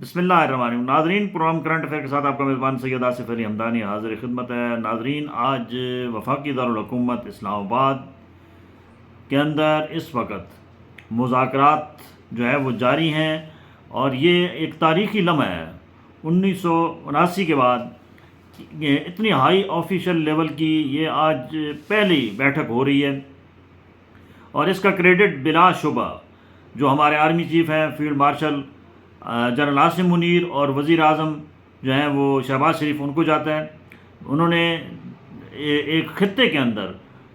بسم اللہ الرحمن الرحیم ناظرین، پروگرام کرنٹ افیئر کے ساتھ آپ کا میزبان سید آصف علی حمدانی حاضر خدمت ہے۔ ناظرین، آج وفاقی دارالحکومت اسلام آباد کے اندر اس وقت مذاکرات جو ہے وہ جاری ہیں، اور یہ ایک تاریخی لمحہ ہے۔ 1979 کے بعد یہ اتنی ہائی آفیشل لیول کی یہ آج پہلی بیٹھک ہو رہی ہے، اور اس کا کریڈٹ بلا شبہ جو ہمارے آرمی چیف ہیں field marshal general Asim Munir اور وزیر اعظم جو ہیں وہ شہباز شریف، ان کو جاتا ہے۔ انہوں نے ایک خطے کے اندر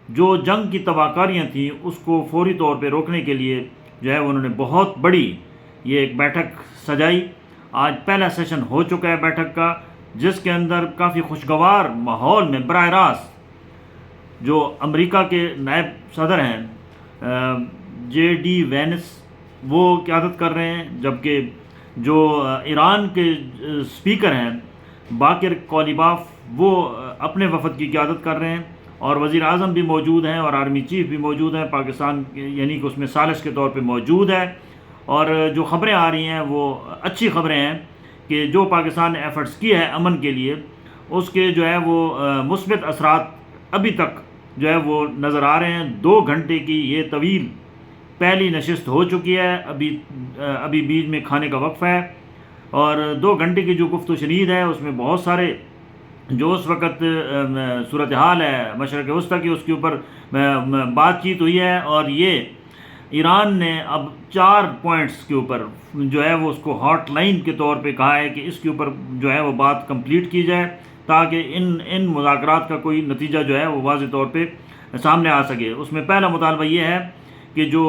جو جنگ کی تباہ کاریاں تھیں اس کو فوری طور پہ روکنے کے لیے جو ہے انہوں نے بہت بڑی یہ ایک بیٹھک سجائی۔ آج پہلا سیشن ہو چکا ہے بیٹھک کا، جس کے اندر کافی خوشگوار ماحول میں براہ راست جو امریکہ کے نائب صدر ہیں جے ڈی وینس وہ قیادت کر رہے ہیں، جبکہ جو ایران کے سپیکر ہیں باقر کولیباف وہ اپنے وفد کی قیادت کر رہے ہیں، اور وزیر اعظم بھی موجود ہیں اور آرمی چیف بھی موجود ہیں پاکستان، یعنی کہ اس میں ثالث کے طور پہ موجود ہے۔ اور جو خبریں آ رہی ہیں وہ اچھی خبریں ہیں کہ جو پاکستان نے ایفرٹس کی ہے امن کے لیے، اس کے جو ہے وہ مثبت اثرات ابھی تک جو ہے وہ نظر آ رہے ہیں۔ 2 گھنٹے کی یہ طویل پہلی نشست ہو چکی ہے، ابھی بیچ میں کھانے کا وقفہ ہے، اور 2 گھنٹے کی جو گفت و شنید ہے اس میں بہت سارے جو اس وقت صورتحال ہے مشرق وسطیٰ کی اس کے اوپر بات چیت ہوئی ہے، اور یہ ایران نے اب 4 پوائنٹس کے اوپر جو ہے وہ اس کو ہاٹ لائن کے طور پہ کہا ہے کہ اس کے اوپر جو ہے وہ بات کمپلیٹ کی جائے، تاکہ ان مذاکرات کا کوئی نتیجہ جو ہے وہ واضح طور پہ سامنے آ سکے۔ اس میں پہلا مطالبہ یہ ہے کہ جو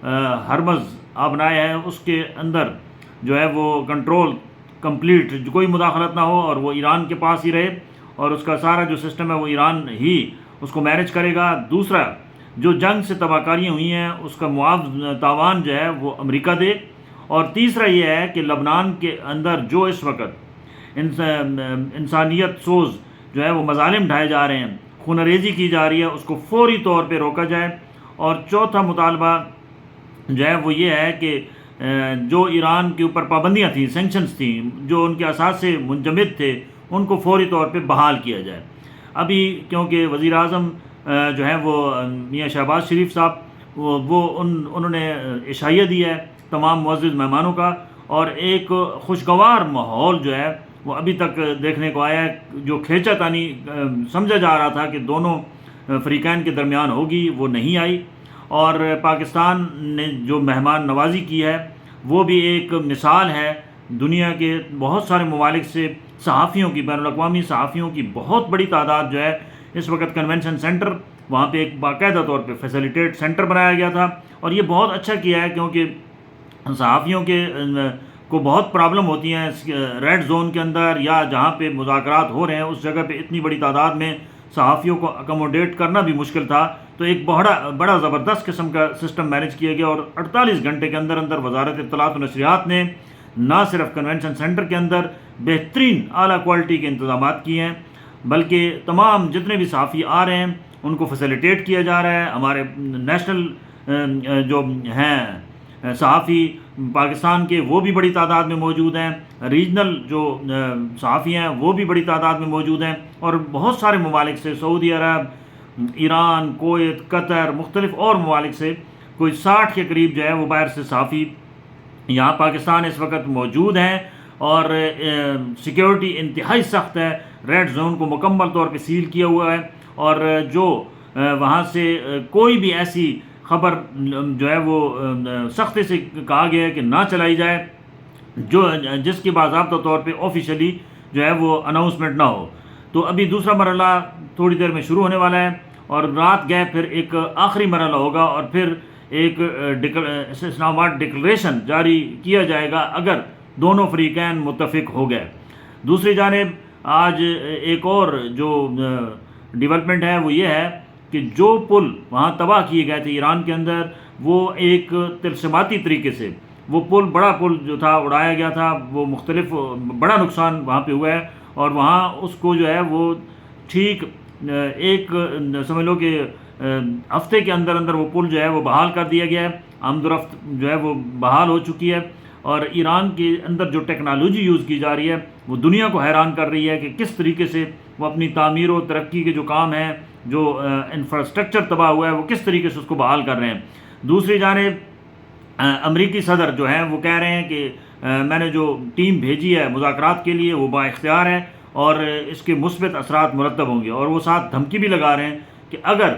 ہرمز آبنائے ہے اس کے اندر جو ہے وہ کنٹرول کمپلیٹ، کوئی مداخلت نہ ہو اور وہ ایران کے پاس ہی رہے، اور اس کا سارا جو سسٹم ہے وہ ایران ہی اس کو مینیج کرے گا۔ دوسرا، جو جنگ سے تباہ کاریاں ہوئی ہیں اس کا تاوان جو ہے وہ امریکہ دے، اور تیسرا یہ ہے کہ لبنان کے اندر جو اس وقت انسانیت سوز جو ہے وہ مظالم ڈھائے جا رہے ہیں، خون ریزی کی جا رہی ہے، اس کو فوری طور پہ روکا جائے۔ اور چوتھا مطالبہ جو ہے وہ یہ ہے کہ جو ایران کے اوپر پابندیاں تھیں، سینکشنز تھیں، جو ان کے اساس سے منجمد تھے، ان کو فوری طور پہ بحال کیا جائے۔ ابھی کیونکہ وزیر اعظم جو ہیں وہ میاں شہباز شریف صاحب انہوں نے عشائیہ دی ہے تمام معزز مہمانوں کا، اور ایک خوشگوار ماحول جو ہے وہ ابھی تک دیکھنے کو آیا ہے۔ جو کھینچا تانی سمجھا جا رہا تھا کہ دونوں فریقین کے درمیان ہوگی، وہ نہیں آئی، اور پاکستان نے جو مہمان نوازی کی ہے وہ بھی ایک مثال ہے۔ دنیا کے بہت سارے ممالک سے صحافیوں کی، بین الاقوامی صحافیوں کی بہت بڑی تعداد جو ہے اس وقت کنونشن سینٹر، وہاں پہ ایک باقاعدہ طور پہ فیسیلیٹیٹ سینٹر بنایا گیا تھا، اور یہ بہت اچھا کیا ہے، کیونکہ صحافیوں کو بہت پرابلم ہوتی ہیں ریڈ زون کے اندر یا جہاں پہ مذاکرات ہو رہے ہیں اس جگہ پہ اتنی بڑی تعداد میں صحافیوں کو اکوموڈیٹ کرنا بھی مشکل تھا۔ تو ایک بڑا زبردست قسم کا سسٹم مینیج کیا گیا، اور 48 گھنٹے کے اندر وزارت اطلاعات و نشریات نے نہ صرف کنونشن سینٹر کے اندر بہترین اعلیٰ کوالٹی کے انتظامات کیے ہیں، بلکہ تمام جتنے بھی صحافی آ رہے ہیں ان کو فیسیلیٹیٹ کیا جا رہا ہے۔ ہمارے نیشنل جو ہیں صحافی پاکستان کے وہ بھی بڑی تعداد میں موجود ہیں، ریجنل جو صحافی ہیں وہ بھی بڑی تعداد میں موجود ہیں، اور بہت سارے ممالک سے، سعودی عرب، ایران، کویت، قطر، مختلف اور ممالک سے کوئی 60 کے قریب جو ہے وہ باہر سے صحافی یہاں پاکستان اس وقت موجود ہیں، اور سیکیورٹی انتہائی سخت ہے۔ ریڈ زون کو مکمل طور پہ سیل کیا ہوا ہے، اور جو وہاں سے کوئی بھی ایسی خبر جو ہے وہ سختی سے کہا گیا ہے کہ نہ چلائی جائے جس کی باضابطہ طور پہ آفیشلی جو ہے وہ اناؤنسمنٹ نہ ہو۔ تو ابھی دوسرا مرحلہ تھوڑی دیر میں شروع ہونے والا ہے، اور رات گئے پھر ایک آخری مرحلہ ہوگا، اور پھر ایک اسلام آباد ڈکلریشن جاری کیا جائے گا اگر دونوں فریقین متفق ہو گئے۔ دوسری جانب آج ایک اور جو ڈیولپمنٹ ہے وہ یہ ہے کہ جو پل وہاں تباہ کیے گئے تھے ایران کے اندر، وہ ایک تلسماتی طریقے سے وہ بڑا پل جو تھا اڑایا گیا تھا، وہ مختلف بڑا نقصان وہاں پہ ہوا ہے، اور وہاں اس کو جو ہے وہ ٹھیک ایک سمجھ لو کہ ہفتے کے اندر وہ پل جو ہے وہ بحال کر دیا گیا ہے، آمد و رفت جو ہے وہ بحال ہو چکی ہے، اور ایران کے اندر جو ٹیکنالوجی یوز کی جا رہی ہے وہ دنیا کو حیران کر رہی ہے کہ کس طریقے سے وہ اپنی تعمیر و ترقی کے جو کام ہیں، جو انفراسٹرکچر تباہ ہوا ہے، وہ کس طریقے سے اس کو بحال کر رہے ہیں۔ دوسری جانب امریکی صدر جو ہیں وہ کہہ رہے ہیں کہ میں نے جو ٹیم بھیجی ہے مذاکرات کے لیے وہ با اختیار ہے اور اس کے مثبت اثرات مرتب ہوں گے، اور وہ ساتھ دھمکی بھی لگا رہے ہیں کہ اگر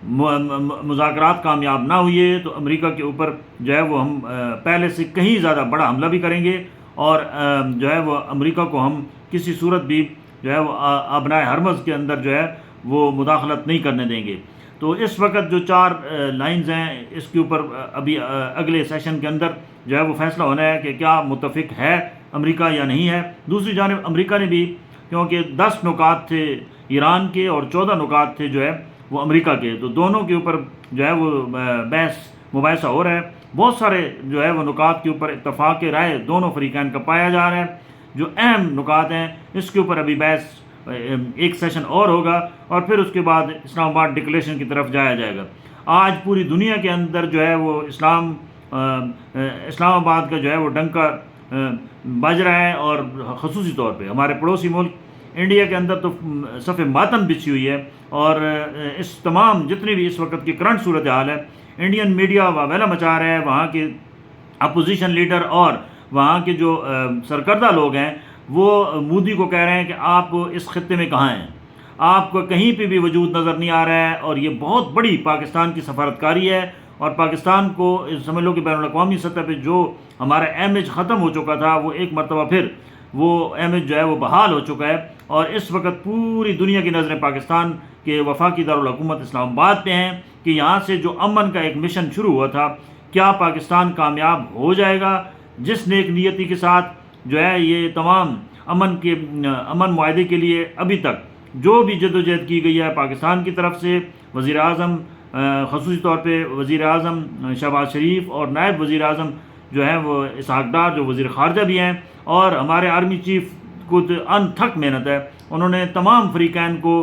مذاکرات کامیاب نہ ہوئے تو امریکہ کے اوپر جو ہے وہ ہم پہلے سے کہیں زیادہ بڑا حملہ بھی کریں گے، اور جو ہے وہ امریکہ کو ہم کسی صورت بھی جو ہے وہ ابنائے ہرمز کے اندر جو ہے وہ مداخلت نہیں کرنے دیں گے۔ تو اس وقت جو 4 لائنز ہیں اس کے اوپر ابھی اگلے سیشن کے اندر جو ہے وہ فیصلہ ہونا ہے کہ کیا متفق ہے امریکہ یا نہیں ہے۔ دوسری جانب امریکہ نے بھی، کیونکہ 10 نکات تھے ایران کے اور 14 نکات تھے جو ہے وہ امریکہ کے، تو دونوں کے اوپر جو ہے وہ بحث مباحثہ ہو رہا ہے۔ بہت سارے جو ہے وہ نکات کے اوپر اتفاق رائے دونوں فریقین کا پایا جا رہا ہے۔ جو اہم نکات ہیں اس کے اوپر ابھی بحث ایک سیشن اور ہوگا، اور پھر اس کے بعد اسلام آباد ڈکلیریشن کی طرف جایا جائے گا۔ آج پوری دنیا کے اندر جو ہے وہ اسلام آباد کا جو ہے وہ ڈنکا بج رہا ہے، اور خصوصی طور پہ ہمارے پڑوسی ملک انڈیا کے اندر تو صف ماتم بچھی ہوئی ہے، اور اس تمام جتنی بھی اس وقت کی کرنٹ صورتحال ہے، انڈین میڈیا واویلا مچا رہا ہے۔ وہاں کے اپوزیشن لیڈر اور وہاں کے جو سرکردہ لوگ ہیں وہ مودی کو کہہ رہے ہیں کہ آپ اس خطے میں کہاں ہیں، آپ کو کہیں پہ بھی وجود نظر نہیں آ رہا ہے، اور یہ بہت بڑی پاکستان کی سفارتکاری ہے، اور پاکستان کو سمجھ لو کہ بین الاقوامی سطح پہ جو ہمارا امیج ختم ہو چکا تھا وہ ایک مرتبہ پھر وہ امیج جو ہے وہ بحال ہو چکا ہے، اور اس وقت پوری دنیا کی نظریں پاکستان کے وفاقی دارالحکومت اسلام آباد پہ ہیں کہ یہاں سے جو امن کا ایک مشن شروع ہوا تھا، کیا پاکستان کامیاب ہو جائے گا؟ جس نیک نیتی کے ساتھ جو ہے یہ تمام امن معاہدے کے لیے ابھی تک جو بھی جدوجہد کی گئی ہے پاکستان کی طرف سے، وزیر اعظم خصوصی طور پہ وزیر اعظم شہباز شریف اور نائب وزیر اعظم جو ہیں وہ اسحاق ڈار جو وزیر خارجہ بھی ہیں، اور ہمارے آرمی چیف کو انتھک محنت ہے، انہوں نے تمام فریقین کو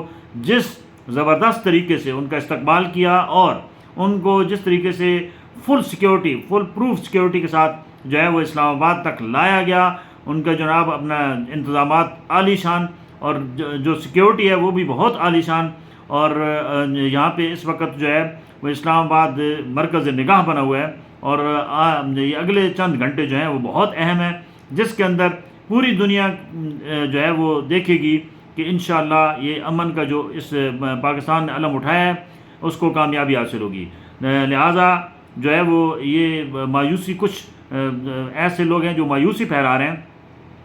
جس زبردست طریقے سے ان کا استقبال کیا، اور ان کو جس طریقے سے فل پروف سیکیورٹی کے ساتھ جو ہے وہ اسلام آباد تک لایا گیا، ان کا جناب اپنا انتظامات عالی شان، اور جو سیکیورٹی ہے وہ بھی بہت عالی شان، اور یہاں پہ اس وقت جو ہے وہ اسلام آباد مرکز نگاہ بنا ہوا ہے، اور یہ اگلے چند گھنٹے جو ہیں وہ بہت اہم ہیں، جس کے اندر پوری دنیا جو ہے وہ دیکھے گی کہ انشاءاللہ یہ امن کا جو اس پاکستان نے علم اٹھایا ہے اس کو کامیابی حاصل ہوگی۔ لہٰذا جو ہے وہ یہ مایوسی، کچھ ایسے لوگ ہیں جو مایوسی پھیلا رہے ہیں،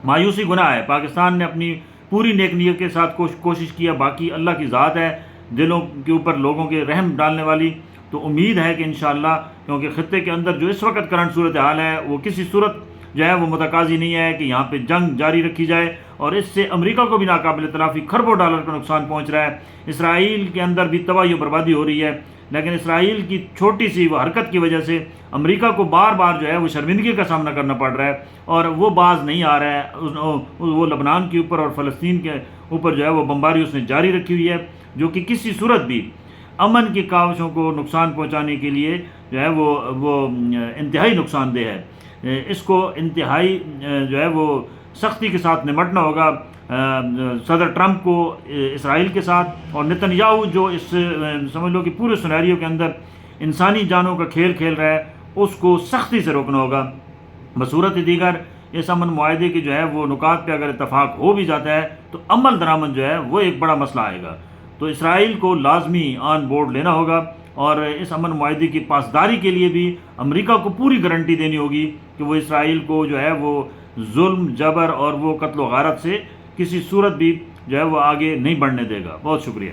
مایوسی گناہ ہے۔ پاکستان نے اپنی پوری نیک نیت کے ساتھ کوشش کیا، باقی اللہ کی ذات ہے دلوں کے اوپر لوگوں کے رحم ڈالنے والی، تو امید ہے کہ انشاءاللہ، کیونکہ خطے کے اندر جو اس وقت کرنٹ صورتحال ہے وہ کسی صورت جو ہے وہ متقاضی نہیں ہے کہ یہاں پہ جنگ جاری رکھی جائے، اور اس سے امریکہ کو بھی ناقابل تلافی کھربوں ڈالر کا نقصان پہنچ رہا ہے۔ اسرائیل کے اندر بھی تباہی و بربادی ہو رہی ہے، لیکن اسرائیل کی چھوٹی سی وہ حرکت کی وجہ سے امریکہ کو بار بار جو ہے وہ شرمندگی کا سامنا کرنا پڑ رہا ہے، اور وہ باز نہیں آ رہا ہے۔ وہ لبنان کے اوپر اور فلسطین کے اوپر جو ہے وہ بمباری اس نے جاری رکھی ہوئی ہے، جو کہ کسی صورت بھی امن کی کاوشوں کو نقصان پہنچانے کے لیے جو ہے وہ انتہائی نقصان دہ ہے۔ اس کو انتہائی جو ہے وہ سختی کے ساتھ نمٹنا ہوگا صدر ٹرمپ کو اسرائیل کے ساتھ، اور نتنیاہو جو اس سمجھ لو کہ پورے سیناریو کے اندر انسانی جانوں کا کھیل کھیل رہا ہے، اس کو سختی سے روکنا ہوگا۔ بصورت دیگر اس امن معاہدے کے جو ہے وہ نکات پہ اگر اتفاق ہو بھی جاتا ہے تو عمل درآمد جو ہے وہ ایک بڑا مسئلہ آئے گا، تو اسرائیل کو لازمی آن بورڈ لینا ہوگا، اور اس امن معاہدے کی پاسداری کے لیے بھی امریکہ کو پوری گارنٹی دینی ہوگی کہ وہ اسرائیل کو جو ہے وہ ظلم، جبر اور وہ قتل و غارت سے کسی صورت بھی جو ہے وہ آگے نہیں بڑھنے دے گا۔ بہت شکریہ۔